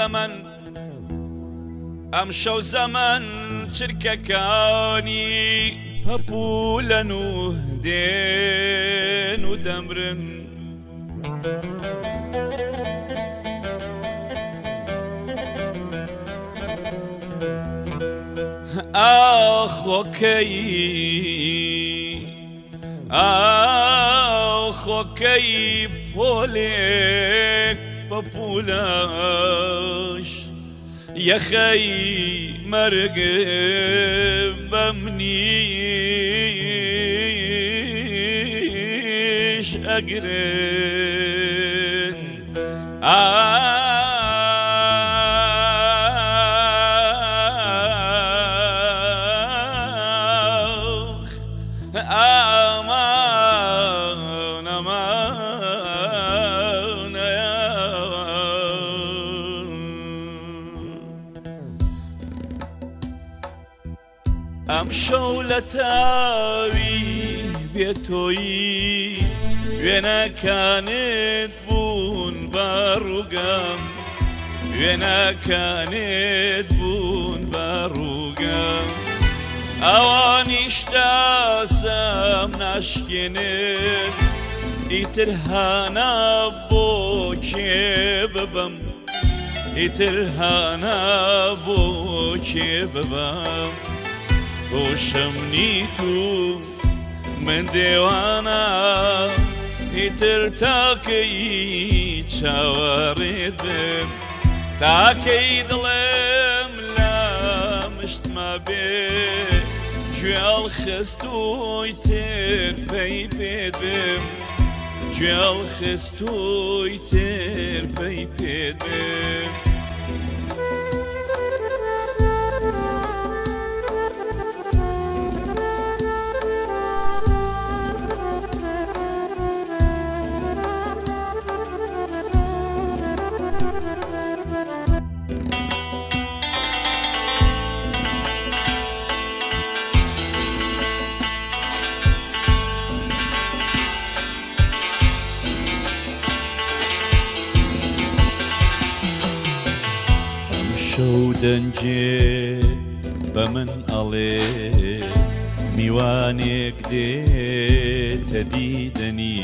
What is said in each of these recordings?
زەمن ئەم شەو زەمن چرکەکانی پەپولەن و دێن و دەمرن خۆکەی پۆلێک پەپولەش یەخەی مەرگ بە منیش ئەگرن ئەم شەو لە تاوی بێتۆیی وێنەکانت بوون بە ڕووگەم وێنەکانت بوون بە ڕووگەم ئەوانیش داسەم ناشکێنن ئیتر هانە بۆ کێ ببەم ئیتر هانە بۆ کێ ببەم خۆشم نیت و من دێوانە ئیتر تاکەی چاوەڕێت بم تاکەی دڵێم لە مشتمە بێ گوێڵ خستووی تر پەی پێت بم گوێڵ خستووی تر پەی پێت بم شەو دەنجێ بە من ئەڵێ میوانێک دێتە دیدەنی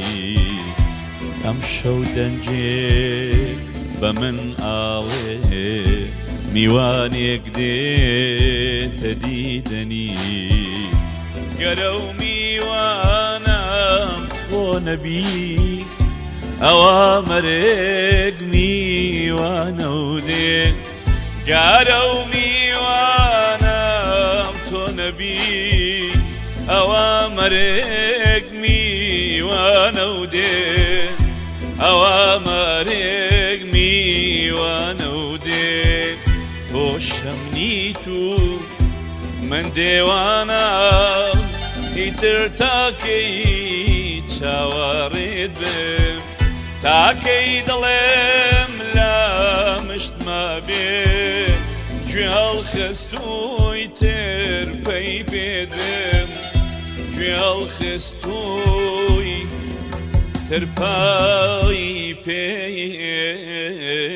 ئەم شەو دەنجێ بە من ئاڵێ میوانێک دێتە دیدەنی گەرە و میوانم بۆ نەبی ئەوە مەرێک میوانە و دێ گارە و میوانم تۆ نەبی ئەوە مەرێک میوانە و دێ ئەوە مەرێک میوانە و دێ خۆشم نیت و من دێوانە ئیتر تاکەی چاوەڕێت بم تاکەی دڵێم لە مشتمە بێ گوێڵ خستووی تر پەی پێت بم گوێڵ خستووی تر پەی پێت